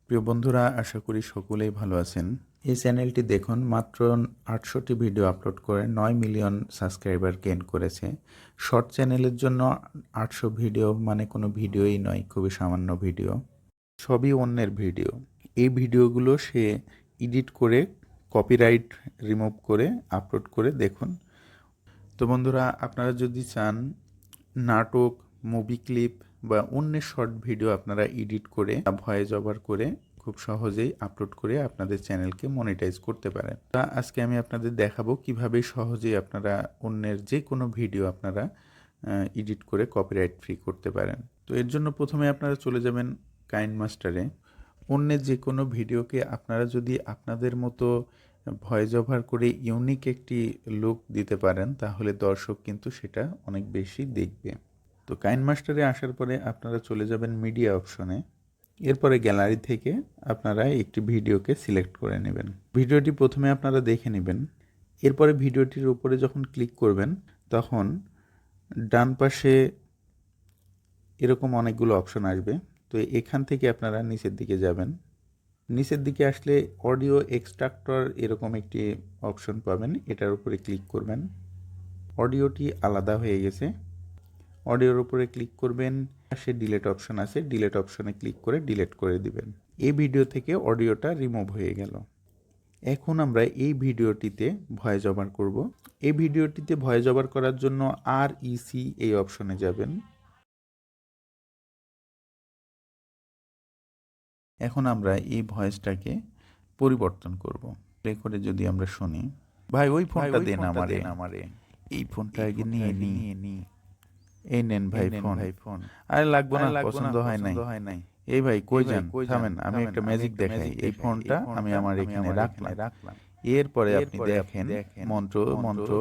প্রিয় বন্ধুরা, আশা করি সকলেই ভালো আছেন। এই চ্যানেলটি দেখুন মাত্র 800টি ভিডিও আপলোড করে 9 মিলিয়ন সাবস্ক্রাইবার গেইন করেছে। শর্ট চ্যানেলের জন্য 800 ভিডিও মানে কোনো ভিডিওই নয়, খুবই সামান্য ভিডিও, সবই অন্যের ভিডিও। এই ভিডিওগুলো সে এডিট করে কপিরাইট রিমুভ করে আপলোড করে দেখুন। তো বন্ধুরা, আপনারা যদি চান নাটক, মুভি ক্লিপ বা অন্যের শর্ট ভিডিও আপনারা এডিট করে ভয়েস ওভার করে খুব সহজেই আপলোড করে আপনাদের চ্যানেলকে মনিটাইজ করতে পারেন। তা আজকে আমি আপনাদের দেখাবো কিভাবে সহজেই আপনারা অন্যের যে কোনো ভিডিও আপনারা এডিট করে কপিরাইট ফ্রি করতে পারেন। তো এর জন্য প্রথমে আপনারা চলে যাবেন কাইনমাস্টারে। অন্যের যে কোনো ভিডিওকে আপনারা যদি আপনাদের মতো ভয়েস ওভার করে ইউনিক একটি লুক দিতে পারেন, তাহলে দর্শক কিন্তু সেটা অনেক বেশি দেখবে। তো কাইনমাস্টারে আসার পরে আপনারা চলে যাবেন মিডিয়া অপশনে। এরপরে গ্যালারি থেকে আপনারা একটি ভিডিওকে সিলেক্ট করে নেবেন। ভিডিওটি প্রথমে আপনারা দেখে নেবেন। এরপরে ভিডিওটির উপরে যখন ক্লিক করবেন, তখন ডান পাশে এরকম অনেকগুলো অপশন আসবে। তো এখান থেকে আপনারা নিচের দিকে যাবেন। নিচের দিকে আসলে অডিও এক্সট্রাক্টর এরকম একটি অপশন পাবেন, এটার উপরে ক্লিক করবেন। অডিওটি আলাদা হয়ে গেছে। অডিওর উপরে ক্লিক করবেন, পাশে ডিলেট অপশন আছে, ডিলেট অপশনে ক্লিক করে ডিলেট করে দিবেন। এই ভিডিও থেকে অডিওটা রিমুভ হয়ে গেল। এখন আমরা এই ভিডিওটিতে ভয়েস ওভার করব। এই ভিডিওটিতে ভয়েস ওভার করার জন্য REC এই অপশনে যাবেন। এখন আমরা এই ভয়েসটাকে পরিবর্তন করব। প্লে করে যদি আমরা শুনি, ভাই ওই ফোনটা দেন আমারে, এই ফোনটা আগে নিয়ে নি, এই নেন ভাই ফোন। আরে লাগবো না, পছন্দ হয় নাই। এই ভাই কই যান, থামেন, আমি একটা ম্যাজিক দেখাই। এই ফোনটা আমি আমার এখানে রাখলাম। এরপরে আপনি দেখেন মন্ত্র মন্ত্র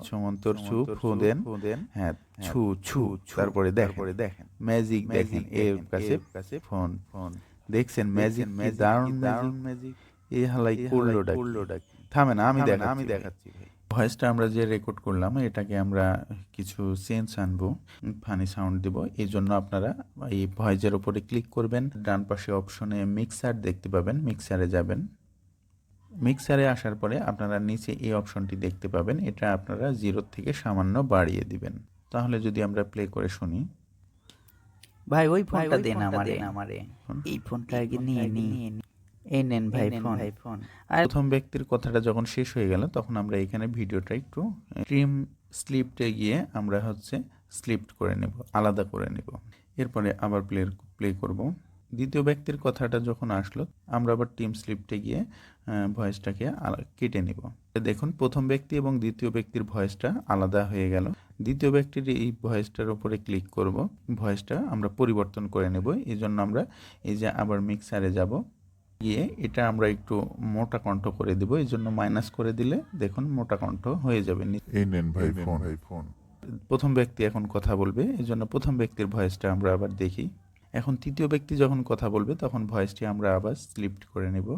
সুমন্তর ছু ফু দেন, হ্যাঁ ছু ছু, তারপরে দেখেন ম্যাজিক, দেখেন এর কাছে ফোন। দেখছেন ম্যাজিক, কি দারুণ ম্যাজিক। এই হালাই করলো ডাকি। থামেন, আমি দেখাচ্ছি ভাই। ভয়েসটা আমরা যে রেকর্ড করলাম এটাকে আমরা কিছু চেঞ্জ আনবো, ফানি সাউন্ড দিব। এই জন্য আপনারা এই ভয়েসের উপরে ক্লিক করবেন। ডান পাশে অপশনে মিক্সার দেখতে পাবেন, মিক্সারে যাবেন। মিক্সারে আসার পরে আপনারা নিচে এই অপশনটি দেখতে পাবেন, এটা আপনারা 0 থেকে সামান্য বাড়িয়ে দিবেন। তাহলে যদি আমরা প্লে করে শুনি, ভাই ওই ফোনটা দেন আমারে, এই ফোনটা আগে নিয়ে নি, এই নেন ভাই ফোন। আর প্রথম ব্যক্তির কথাটা যখন শেষ হয়ে গেল, তখন আমরা এখানে ভিডিওটা একটু ট্রিম স্লিপটে গিয়ে আমরা স্লিপ্ট করে নেব, আলাদা করে নেব। এরপরে আবার প্লে করব। দ্বিতীয় ব্যক্তির কথাটা যখন আসলো, আমরা আবার টিম স্লিপটে গিয়ে ভয়েসটাকে কেটে নেব। দেখুন প্রথম ব্যক্তি এবং দ্বিতীয় ব্যক্তির ভয়েসটা আলাদা হয়ে গেল। দ্বিতীয় ব্যক্তির এই ভয়েসটার উপরে ক্লিক করব, ভয়েসটা আমরা পরিবর্তন করে নেব। এই জন্য আমরা এই যে আবার মিক্সারে যাব, গিয়ে এটা আমরা একটু মোটা কণ্ঠ করে দেব। এই জন্য মাইনাস করে দিলে দেখুন মোটা কণ্ঠ হয়ে যাবে। এই নেন ভাই ফোন। প্রথম ব্যক্তি এখন কথা বলবে, এই জন্য প্রথম ব্যক্তির ভয়েসটা আমরা আবার দেখি। এখন তৃতীয় ব্যক্তি যখন কথা বলবে, তখন ভয়েসটি আমরা আবার স্লিপ্ট করে নেব,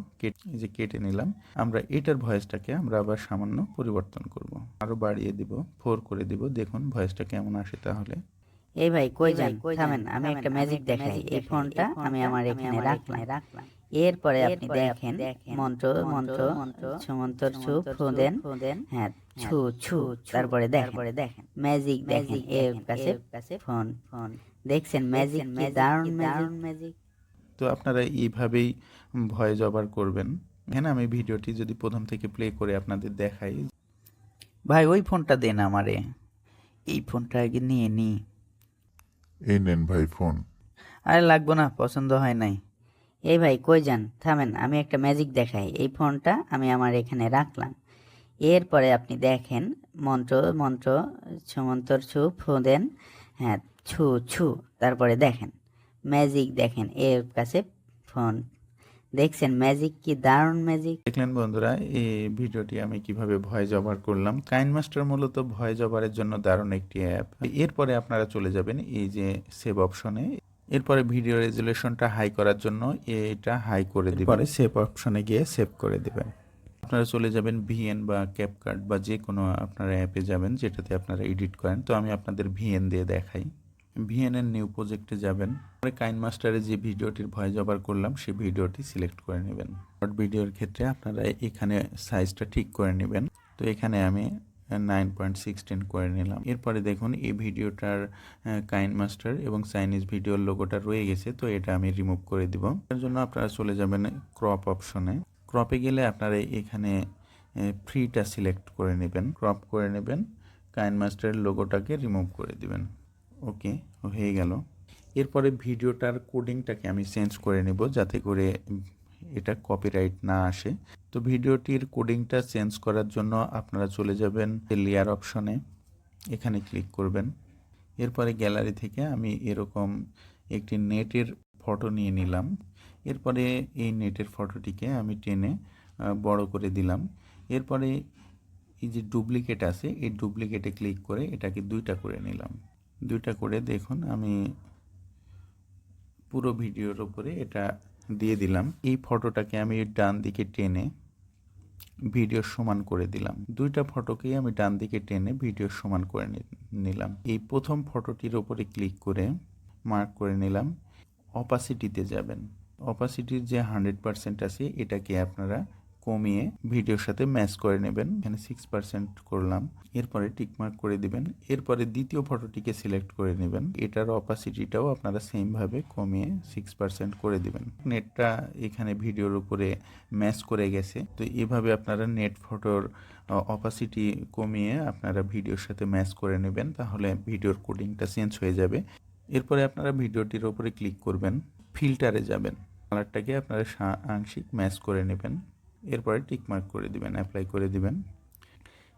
এই যে কেটে নিলাম। আমরা এটার ভয়েসটাকে আমরা আবার সামান্য পরিবর্তন করব, আরও বাড়িয়ে দিব, 4 করে দিব। দেখুন ভয়েসটা কেমন আসে। তাহলে এই ভাই কই যান, থামেন, আমি একটা ম্যাজিক দেখাই। এই ফোনটা আমি আমার এখানে রাখলাম। এরপরে আপনি দেখেন মন্ত্র মন্ত্র সুমন্তর ছু ফু দেন, হ্যাঁ ছু ছু, তারপরে দেখেন ম্যাজিক, দেখেন এর কাছে ফোন। দেখছেন ম্যাজিক, কি দারুণ ম্যাজিক। তো আপনারা এইভাবেই ভয়েস ওভার করবেন। হ্যাঁ, আমি ভিডিওটি যদি প্রথম থেকে প্লে করে আপনাদের দেখাই, ভাই ওই ফোনটা দেন আমারে, এই ফোনটা আগে নিয়ে নি, এই নেন ভাই ফোন। আরে লাগবো না, পছন্দ হয় নাই। এই ভাই কই যান, থামেন, আমি একটা ম্যাজিক দেখাই। এই ফোনটা আমি আমার এখানে রাখলাম। এরপরে আপনি দেখেন মন্ত্র সুমন্তর ছু ফু দেন, হ্যাঁ ছু ছু, তারপরে দেখেন ম্যাজিক, দেখেন এর কাছে ফোন। দেখছেন ম্যাজিক, কি দারুণ ম্যাজিক। দেখলেন বন্ধুরা এই ভিডিওটি আমি কিভাবে ভয়েস ওভার করলাম। কাইনমাস্টার মূলত ভয়েস ওভারের জন্য দারুণ একটি অ্যাপ। এরপরে আপনারা চলে যাবেন এই যে সেভ অপশনে। এরপরে ভিডিও রেজুলেশনটা হাই করার জন্য এটা হাই করে দিবেন, পরে সেভ অপশনে গিয়ে সেভ করে দিবেন। আপনারা চলে যাবেন ভিএন বা ক্যাপকাট বা যে কোনো আপনারা অ্যাপে যাবেন যেটাতে আপনারা এডিট করেন। তো আমি আপনাদের ভিএন দিয়ে দেখাই। ভিএনএন নিউ প্রজেক্টে যাবেন। পরে কাইনমাস্টারে যে ভিডিওটির ভয়েস ওভার করলাম সেই ভিডিওটি সিলেক্ট করে নেবেন। শর্ট ভিডিওর ক্ষেত্রে আপনারা এখানে সাইজটা ঠিক করে নেবেন। তো এখানে আমি 9.16 করে নিলাম। এরপরে দেখুন এই ভিডিওটার কাইনমাস্টার এবং চাইনিজ ভিডিওর লোগোটা রয়ে গেছে, তো এটা আমি রিমুভ করে দিব। এর জন্য আপনারা চলে যাবেন ক্রপ অপশনে। ক্রপে গেলে আপনারা এখানে ফ্রিটা সিলেক্ট করে নেবেন, ক্রপ করে নেবেন, কাইনমাস্টারের লোগোটাকে রিমুভ করে দিবেন। ওকে, হয়ে গেল। এরপরে ভিডিওটার কোডিংটাকে আমি চেঞ্জ করে নেব যাতে করে এটা কপিরাইট না আসে। তো ভিডিওটির কোডিংটা চেঞ্জ করার জন্য আপনারা চলে যাবেন লেয়ার অপশনে, এখানে ক্লিক করবেন। এরপরে গ্যালারি থেকে আমি এরকম একটি নেটের ফটো নিয়ে নিলাম। এরপরে এই নেটের ফটোটিকে আমি টেনে বড় করে দিলাম। এরপরে এই যে ডুপ্লিকেট আছে এই ডুপ্লিকেটে ক্লিক করে এটাকে 2টা করে নিলাম। 2টা করে দেখুন আমি পুরো ভিডিওর উপরে এটা দিয়ে দিলাম। এই ফটোটাকে আমি ডান দিকে টেনে ভিডিওর সমান করে দিলাম। 2টা ফটোকেই আমি ডান দিকে টেনে ভিডিওর সমান করে নিলাম। এই প্রথম ফটোটির উপরে ক্লিক করে মার্ক করে নিলাম। অপাসিটিতে যাবেন। অপাসিটির যে 100% আছে এটাকে আপনারা কমিয়ে ভিডিওর সাথে ম্যাচ করে নেবেন। এখানে 6% করলাম। এরপরে টিকমার্ক করে দিবেন। এরপরে দ্বিতীয় ফটোটিকে সিলেক্ট করে নেবেন। এটার অপাসিটিটাও আপনারা সেমভাবে কমিয়ে 6% করে দিবেন। নেটটা এখানে ভিডিওর উপরে ম্যাচ করে গেছে। তো এভাবে আপনারা নেট ফটোর অপাসিটি কমিয়ে আপনারা ভিডিওর সাথে ম্যাচ করে নেবেন, তাহলে ভিডিওর কোডিংটা চেঞ্জ হয়ে যাবে। এরপরে আপনারা ভিডিওটির উপরে ক্লিক করবেন, ফিল্টারে যাবেন, কালারটাকে আপনারা আংশিক ম্যাচ করে নেবেন। এরপরে টিকমার্ক করে দিবেন, অ্যাপ্লাই করে দিবেন।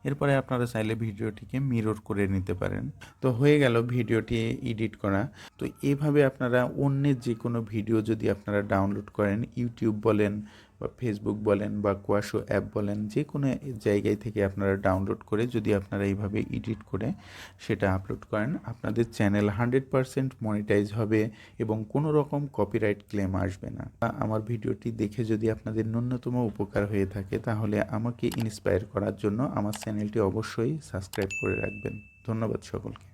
এরপরে আপনারা চাইলে ভিডিওটিকে মিরর করে নিতে পারেন। তো হয়ে গেল ভিডিওটি এডিট করা। তো এভাবে আপনারা অন্যের যে কোনো ভিডিও যদি আপনারা ডাউনলোড করেন, ইউটিউব বলেন বা ফেসবুক বলেন বা কোয়াশো অ্যাপ বলেন, যে কোনো জায়গায় থেকে আপনারা ডাউনলোড করে যদি আপনারা এইভাবে এডিট করে সেটা আপলোড করেন, আপনাদের চ্যানেল 100% মনিটাইজ হবে এবং কোনো রকম কপিরাইট ক্লেম আসবে না। আমার ভিডিওটি দেখে যদি আপনাদের ন্যূনতম উপকার হয়ে থাকে তাহলে আমাকে ইন্সপায়ার করার জন্য আমার চ্যানেলটি অবশ্যই সাবস্ক্রাইব করে রাখবেন। ধন্যবাদ সকলকে।